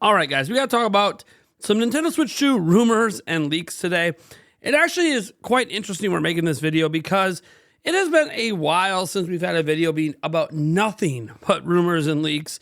All right, guys, we got to talk about some Nintendo Switch 2 rumors and leaks today. It actually is quite interesting we're making this video because it has been a while since we've had a video being about nothing but rumors and leaks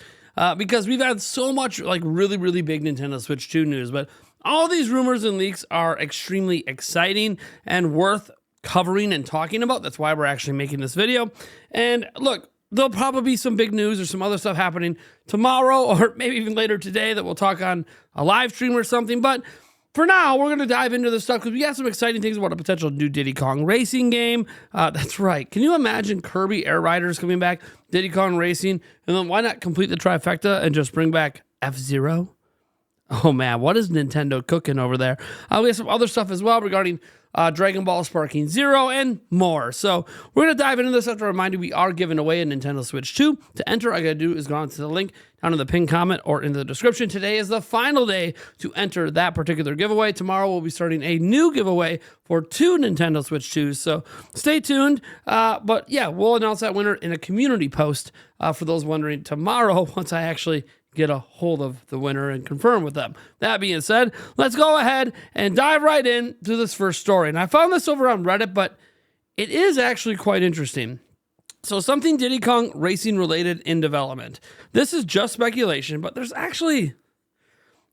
because we've had so much like really big Nintendo Switch 2 news. But all these rumors and leaks are extremely exciting and worth covering and talking about. That's why we're actually making this video. And look, there'll probably be some big news or some other stuff happening tomorrow or maybe even later today that we'll talk on a live stream or something. But for now, we're going to dive into this stuff because we got some exciting things about a potential new Diddy Kong racing game. That's right. Can you imagine Kirby Air Riders coming back, Diddy Kong Racing, and then why not complete the trifecta and just bring back F-Zero? Oh man, what is Nintendo cooking over there? We have some other stuff as well regarding Dragon Ball Sparking Zero and more. So we're going to dive into this. I have to remind you, we are giving away a Nintendo Switch 2. To enter, all you got to do is go on to the link down in the pinned comment or in the description. Today is the final day to enter that particular giveaway. Tomorrow we'll be starting a new giveaway for 2 Nintendo Switch 2s. So stay tuned. But yeah, we'll announce that winner in a community post for those wondering tomorrow once I actually get a hold of the winner and confirm with them. That being said, let's go ahead and dive right in to this first story. And I found this over on Reddit, but it is actually quite interesting. So something Diddy Kong Racing related in development. This is just speculation, but there's actually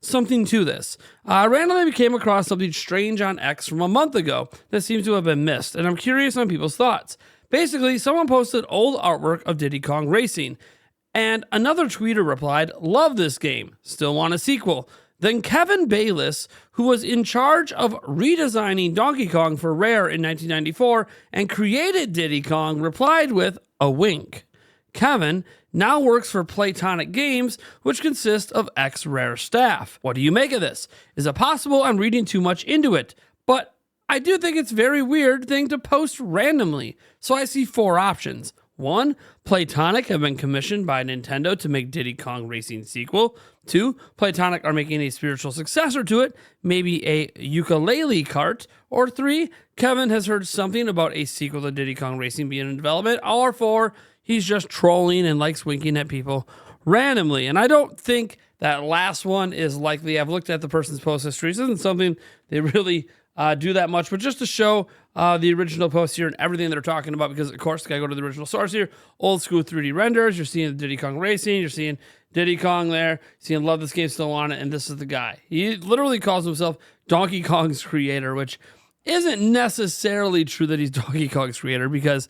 something to this. I randomly came across something strange on X from a month ago that seems to have been missed, and I'm curious on people's thoughts. Basically, someone posted old artwork of Diddy Kong Racing, and another tweeter replied, "Love this game, still want a sequel." Then Kevin Bayless, who was in charge of redesigning Donkey Kong for Rare in 1994 and created Diddy Kong, replied with a wink. Kevin now works for Playtonic Games, which consists of ex-Rare staff. What do you make of this? Is it possible I'm reading too much into it? But I do think it's a very weird thing to post randomly. So I see 4 options. 1, Playtonic have been commissioned by Nintendo to make Diddy Kong Racing sequel. 2, Playtonic are making a spiritual successor to it, maybe a ukulele cart. Or 3, Kevin has heard something about a sequel to Diddy Kong Racing being in development. Or 4, he's just trolling and likes winking at people randomly. And I don't think that last one is likely. I've looked at the person's post history. This isn't something they really do that much, but just to show the original post here and everything they're talking about, because of course, gotta go to the original source here. Old school 3D renders. You're seeing Diddy Kong Racing. You're seeing Diddy Kong there. You're seeing love this game, still on it. And this is the guy. He literally calls himself Donkey Kong's creator, which isn't necessarily true that he's Donkey Kong's creator because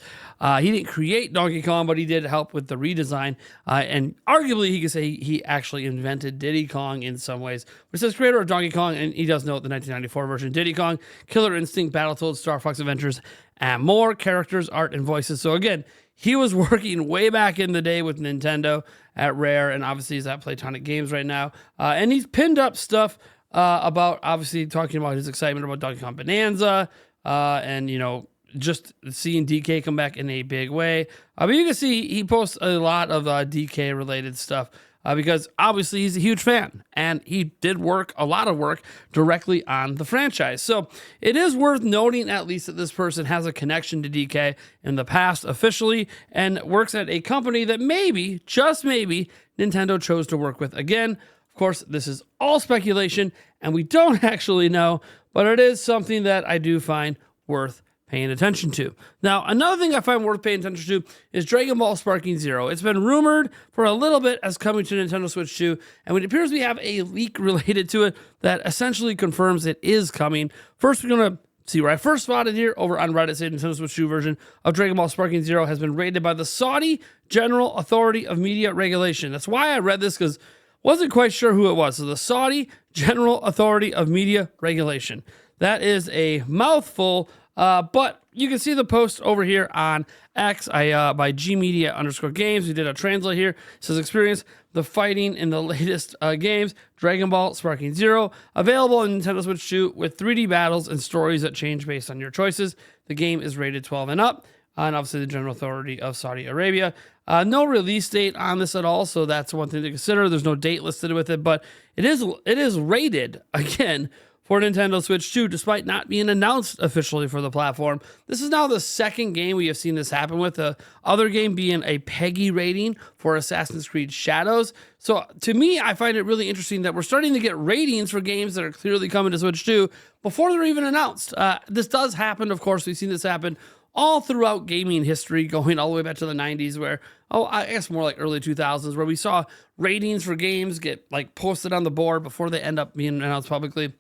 he didn't create Donkey Kong, but he did help with the redesign. And arguably, he could say he actually invented Diddy Kong in some ways. But it says creator of Donkey Kong, and he does note the 1994 version Diddy Kong, Killer Instinct, Battletoads, Star Fox Adventures, and more characters, art, and voices. So again, he was working way back in the day with Nintendo at Rare, and obviously he's at Playtonic Games right now. And he's pinned up stuff about obviously talking about his excitement about Donkey Kong Bonanza, and you know, just seeing DK come back in a big way. But you can see he posts a lot of DK related stuff because obviously he's a huge fan and he did a lot of work directly on the franchise. So it is worth noting at least that this person has a connection to DK in the past officially and works at a company that maybe, just maybe, Nintendo chose to work with again. Of course, this is all speculation, and we don't actually know, but it is something that I do find worth paying attention to. Now, another thing I find worth paying attention to is Dragon Ball Sparking Zero. It's been rumored for a little bit as coming to Nintendo Switch 2, and it appears we have a leak related to it that essentially confirms it is coming. First, we're going to see where I first spotted here over on Reddit, say Nintendo Switch 2 version of Dragon Ball Sparking Zero has been rated by the Saudi General Authority of Media Regulation. That's why I read this, because wasn't quite sure who it was. So the Saudi General Authority of Media Regulation. That is a mouthful, but you can see the post over here on X by gmedia_games. We did a translate here. It says experience the fighting in the latest games, Dragon Ball Sparking Zero, available on Nintendo Switch 2 with 3D battles and stories that change based on your choices. The game is rated 12 and up. And obviously the General Authority of Saudi Arabia. No release date on this at all, so that's one thing to consider. There's no date listed with it, but it is rated, again, for Nintendo Switch 2, despite not being announced officially for the platform. This is now the second game we have seen this happen with, the other game being a PEGI rating for Assassin's Creed Shadows. So to me, I find it really interesting that we're starting to get ratings for games that are clearly coming to Switch 2 before they're even announced. This does happen, of course. We've seen this happen all throughout gaming history, going all the way back to the 90s where, I guess more like early 2000s, where we saw ratings for games get like posted on the board before they end up being announced publicly.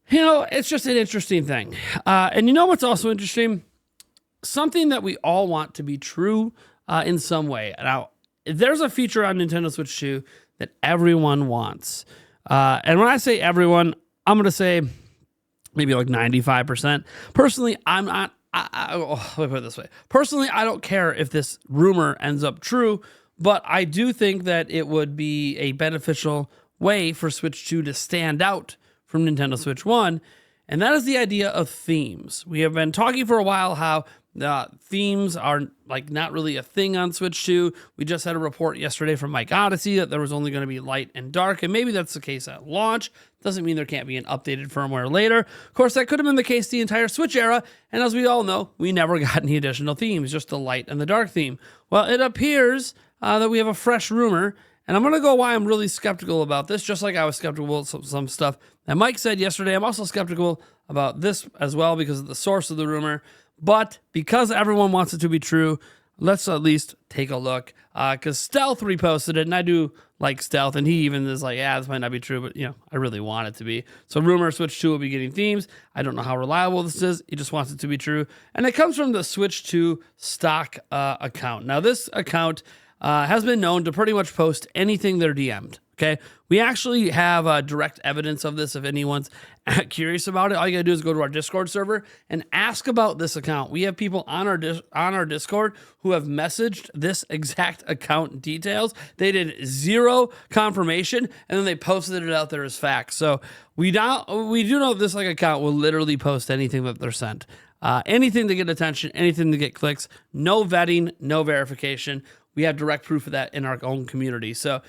You know, it's just an interesting thing. And you know what's also interesting? Something that we all want to be true in some way. Now, there's a feature on Nintendo Switch 2 that everyone wants. And when I say everyone, I'm going to say maybe like 95%. Personally, I'm not. Let me put it this way. Personally, I don't care if this rumor ends up true, but I do think that it would be a beneficial way for Switch 2 to stand out from Nintendo Switch 1, and that is the idea of themes. We have been talking for a while how themes are like not really a thing on Switch 2. We just had a report yesterday from Mike Odyssey that there was only going to be light and dark, and maybe that's the case at launch. Doesn't mean there can't be an updated firmware later. Of course, that could have been the case the entire Switch era, and as we all know, we never got any additional themes, just the light and the dark theme. Well, it appears that we have a fresh rumor, and I'm going to go why I'm really skeptical about this, just like I was skeptical of some stuff that Mike said yesterday. I'm also skeptical about this as well because of the source of the rumor. But because everyone wants it to be true, let's at least take a look. Because Stealth reposted it, and I do like Stealth, and he even is like, yeah, this might not be true, but, you know, I really want it to be. So rumor Switch 2 will be getting themes. I don't know how reliable this is. He just wants it to be true. And it comes from the Switch 2 stock account. Now, this account has been known to pretty much post anything they're DM'd. Okay, we actually have direct evidence of this. If anyone's curious about it, all you gotta do is go to our Discord server and ask about this account. We have people on our Discord who have messaged this exact account details. They did zero confirmation, and then they posted it out there as facts. So we do know this like account will literally post anything that they're sent, anything to get attention, anything to get clicks. No vetting, no verification. We have direct proof of that in our own community. So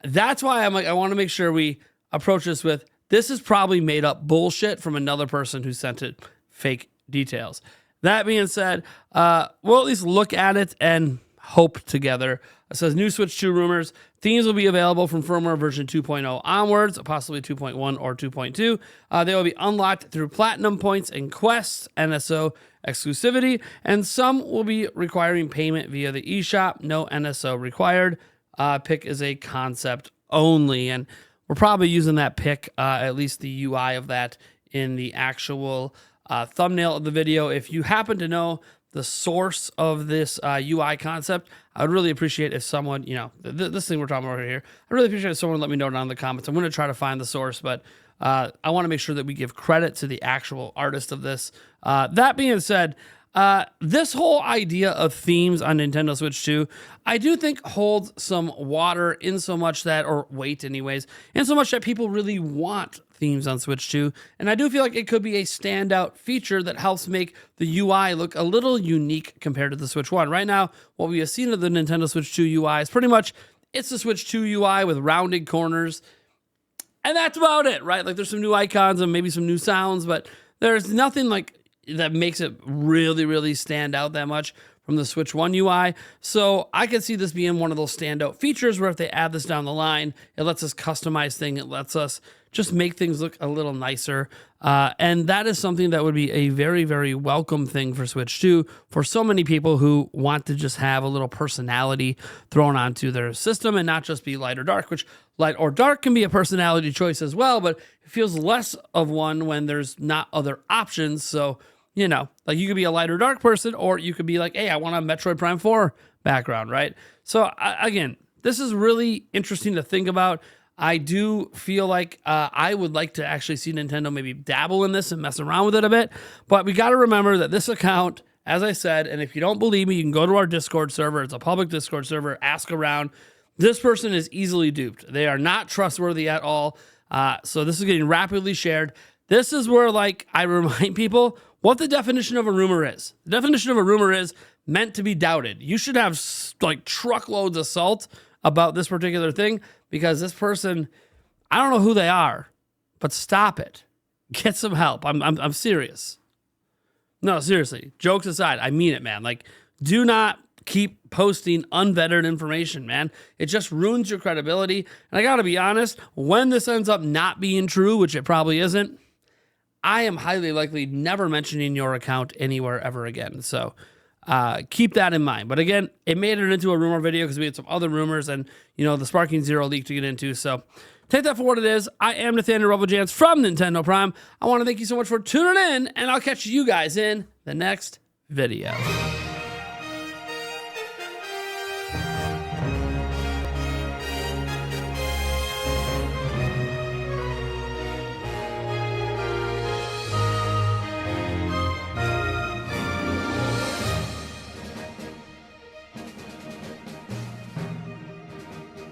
that's why I'm like, I want to make sure we approach this with, this is probably made up bullshit from another person who sent it fake details. That being said, we'll at least look at it and hope together. It says new Switch 2 rumors. Themes will be available from firmware version 2.0 onwards, possibly 2.1 or 2.2. They will be unlocked through platinum points and quests, NSO exclusivity, and some will be requiring payment via the eShop. No NSO required. Pick is a concept only, and we're probably using that pick, at least the UI of that, in the actual thumbnail of the video. If you happen to know the source of this UI concept, I would really appreciate if someone, you know, this thing we're talking about here, I really appreciate if someone let me know down in the comments. I'm going to try to find the source, but I want to make sure that we give credit to the actual artist of this. That being said, this whole idea of themes on Nintendo Switch 2, I do think holds some water in so much that, or weight anyways, in so much that people really want themes on Switch 2. And I do feel like it could be a standout feature that helps make the UI look a little unique compared to the Switch 1. Right now, what we have seen of the Nintendo Switch 2 UI is pretty much, it's the Switch 2 UI with rounded corners. And that's about it, right? Like there's some new icons and maybe some new sounds, but there's nothing like that makes it really, really stand out that much from the Switch 1 UI. So I could see this being one of those standout features where if they add this down the line, it lets us customize things. It lets us just make things look a little nicer. And that is something that would be a very, very welcome thing for Switch 2 for so many people who want to just have a little personality thrown onto their system and not just be light or dark, which light or dark can be a personality choice as well, but it feels less of one when there's not other options. So, you know, like you could be a light or dark person, or you could be like, hey, I want a Metroid Prime 4 background, right? So again, this is really interesting to think about. I do feel like I would like to actually see Nintendo maybe dabble in this and mess around with it a bit. But we got to remember that this account, as I said, and if you don't believe me, you can go to our Discord server. It's a public Discord server. Ask around. This person is easily duped. They are not trustworthy at all. So this is getting rapidly shared. This is where, like, I remind people what the definition of a rumor is. The definition of a rumor is meant to be doubted. You should have, like, truckloads of salt about this particular thing, because this person, I don't know who they are, but stop it. Get some help. I'm serious. No, seriously. Jokes aside, I mean it, man. Like, do not keep posting unvetted information, man. It just ruins your credibility. And I gotta be honest, when this ends up not being true, which it probably isn't, I am highly likely never mentioning your account anywhere ever again. So keep that in mind. But again, it made it into a rumor video because we had some other rumors and, you know, the Sparking Zero leak to get into. So take that for what it is. I am Nathaniel Rebel from Nintendo Prime. I want to thank you so much for tuning in, and I'll catch you guys in the next video.